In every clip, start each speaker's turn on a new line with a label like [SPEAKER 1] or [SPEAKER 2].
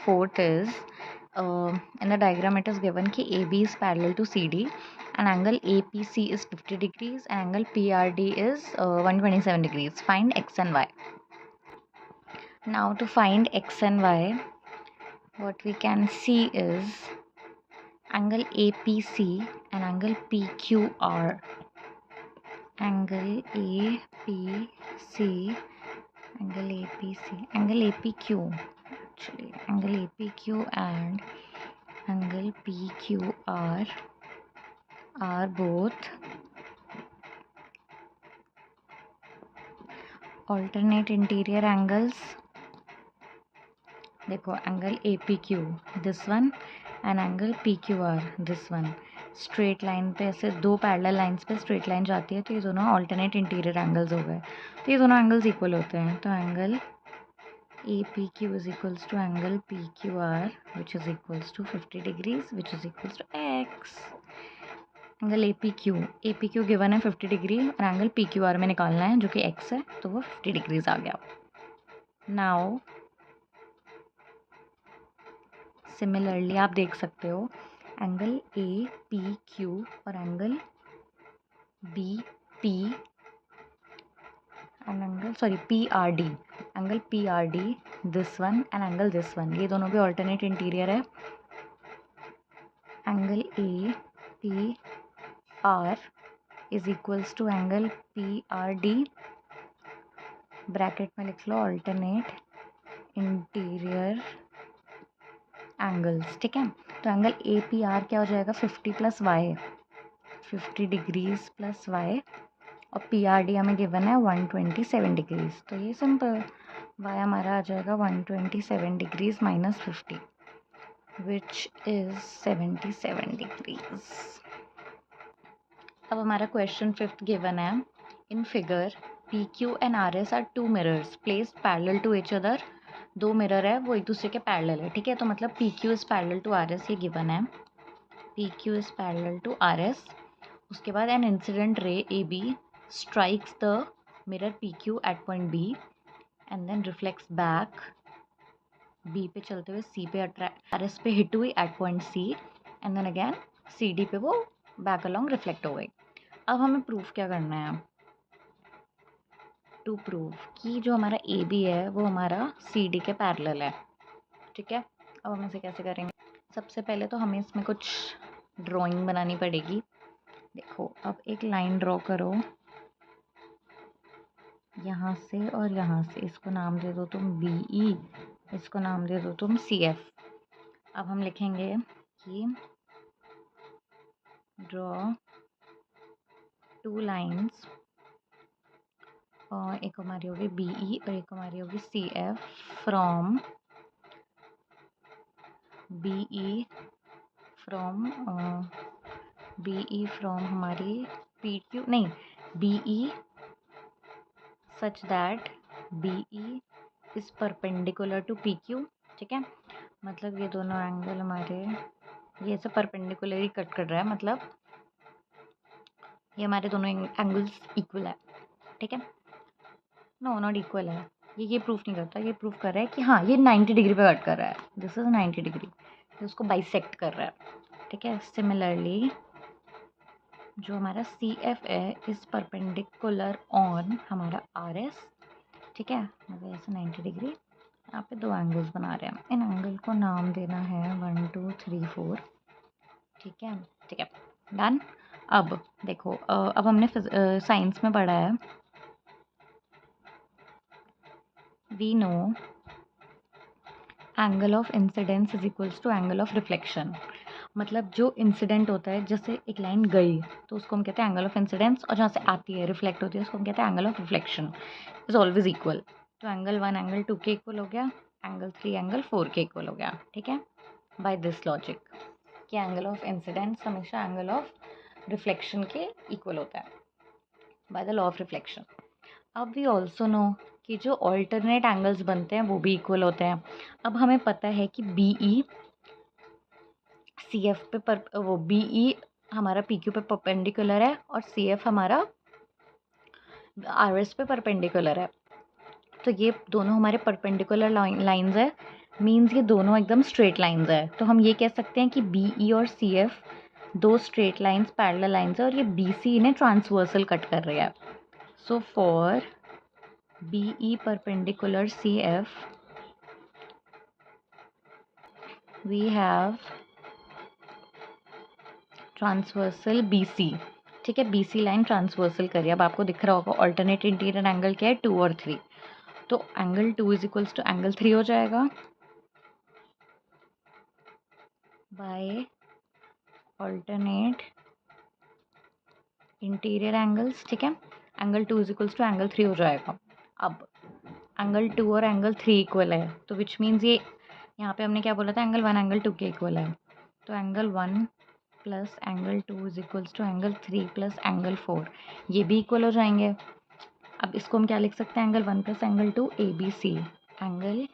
[SPEAKER 1] fourth is in the diagram it is given ki AB is parallel to CD and angle APC is 50 degrees and angle PRD is 127 degrees. Find X and Y. Now to find X and Y, what we can see is angle APC and angle PQR. Angle APC, angle APC, angle APQ actually, angle APQ and angle PQR are both alternate interior angles. देखो angle APQ this one and angle PQR this one straight line पे ऐसे दो parallel lines पे straight line जाती है तो ये दोनों ऑल्टरनेट इंटीरियर एंगल्स हो गए, तो ये दोनों एंगल्स इक्वल होते हैं. तो angle APQ is equals to angle PQR which is equals to 50 degrees which is equals to X. Angle APQ given है 50 डिग्री और एंगल PQR में निकालना है जो कि X है, तो वो 50 डिग्रीज आ गया. नाउ सिमिलरली आप देख सकते हो एंगल APQ और angle PRD, angle PRD this one and angle this one, ये दोनों भी ऑल्टरनेट इंटीरियर है. Angle APR is equals to angle PRD, bracket में लिख लो ऑल्टरनेट इंटीरियर एंगल्स. ठीक है, तो एंगल APR क्या हो जाएगा 50 plus Y, 50 degrees plus Y, और PRD हमें गिवन है 127 डिग्रीज. तो ये सिंपल वाई हमारा आ जाएगा 127 degrees minus 50 which is 77 degrees. अब हमारा क्वेश्चन 5th गिवन है. In figure PQ and RS are two mirrors placed parallel to each other. दो मिरर है वो एक दूसरे के पैरेलल है. ठीक है, तो मतलब PQ is parallel to RS ये गिवन है. PQ is parallel to RS. उसके बाद an incident ray AB strikes the mirror PQ at point B and then reflects back B पे चलते हुए C पे RS पे हिट हुई at point C and then again CD पे वो back along reflect हो गई. अब हमें प्रूफ क्या करना है? टू प्रूव कि जो हमारा AB है वो हमारा CD के पैरेलल है. ठीक है, अब हम इसे कैसे करेंगे? सबसे पहले तो हमें इसमें कुछ ड्राइंग बनानी पड़ेगी. देखो, अब एक लाइन ड्रॉ करो यहाँ से और यहाँ से. इसको नाम दे दो तुम BE, इसको नाम दे दो तुम CF. अब हम लिखेंगे कि ड्रॉ टू लाइंस, और एक हमारी होगी BE और एक हमारी होगी CF फ्रॉम BE फ्रॉम हमारी PQ नहीं BE such that BE is perpendicular to PQ. ठीक है, मतलब ये दोनों एंगल हमारे ये से परपेंडिकुलर ही कट कर रहा है, मतलब ये हमारे दोनों एंगल्स इक्वल है. ठीक है, नो नॉट इक्वल है, ये प्रूफ नहीं करता. ये प्रूफ कर रहा है कि हाँ ये 90 डिग्री पे कट कर रहा है. दिस इज 90 डिग्री, ये उसको बाइसेक्ट कर रहा है. ठीक है, सिमिलरली जो हमारा CF है इज परपेंडिकुलर ऑन हमारा RS. ठीक है, मतलब ऐसे 90 डिग्री. यहाँ पे दो एंगल्स बना रहे हैं. इन एंगल को नाम देना है 1 2 3 4. ठीक है, डन. अब देखो, अब हमने साइंस में पढ़ा है, we know angle of incidence is equals to angle of reflection. मतलब जो इंसिडेंट होता है, जैसे एक लाइन गई तो उसको हम कहते हैं एंगल ऑफ इंसिडेंस, और जहाँ से आती है रिफ्लेक्ट होती है उसको हम कहते हैं angle of reflection. Is always equal. तो एंगल 1 एंगल 2 के इक्वल हो गया, एंगल 3 एंगल 4 के इक्वल हो गया. ठीक है, बाय दिस लॉजिक कि एंगल ऑफ इंसिडेंस हमेशा एंगल ऑफ रिफ्लेक्शन के इक्वल होता है by the law of reflection. अब वी ऑल्सो नो कि जो ऑल्टरनेट एंगल्स बनते हैं वो भी इक्वल होते हैं. अब हमें पता है कि BE CF पे वो BE हमारा PQ पे परपेंडिकुलर है और CF हमारा RS पे परपेंडिकुलर है. तो ये दोनों हमारे परपेंडिकुलर लाइंस है मीन्स ये दोनों एकदम स्ट्रेट लाइंस है, तो हम ये कह सकते हैं कि बी ई और सी एफ दो स्ट्रेट लाइंस पैरेलल लाइंस है और ये बी सी इन्हें ट्रांसवर्सल कट कर रही है. So for B E perpendicular C F we have transversal B C. ठीक है, बी सी लाइन ट्रांसवर्सल करिए. अब आपको दिख रहा होगा ऑल्टरनेट इंटीरियर एंगल क्या है, 2 और 3. तो angle 2 is equals to angle 3 हो जाएगा बाय ऑल्टरनेट इंटीरियर एंगल्स. ठीक है, angle 2 is equals to angle 3 हो जाएगा. अब एंगल 2 और एंगल 3 इक्वल है, तो विच मीन्स ये यहाँ पे हमने क्या बोला था, एंगल 1 एंगल 2 के इक्वल है. तो angle 1 plus angle 2 is equals to angle 3 plus angle 4, ये भी इक्वल हो जाएंगे. अब इसको हम क्या लिख सकते हैं, angle 1 plus angle 2 A B C, angle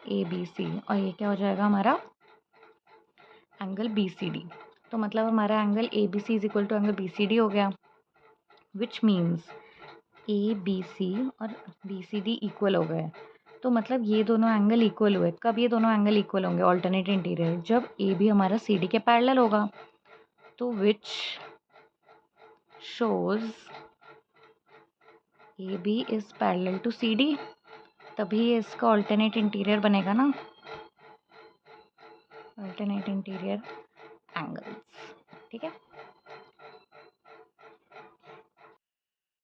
[SPEAKER 1] A B C, और ये क्या हो जाएगा हमारा एंगल बी सी डी. तो मतलब हमारा angle A B C is equal to angle B C D हो गया, which means A B C और बी सी डी इक्वल हो गए. तो मतलब ये दोनों एंगल इक्वल हुए. कब ये दोनों एंगल इक्वल होंगे ऑल्टरनेट इंटीरियर, जब ए भी हमारा सी डी के पैरेलल होगा. तो which shows A B is parallel to C D, तभी ये इसका ऑल्टरनेट इंटीरियर बनेगा ना, ऑल्टरनेट इंटीरियर एंगल्स. ठीक है.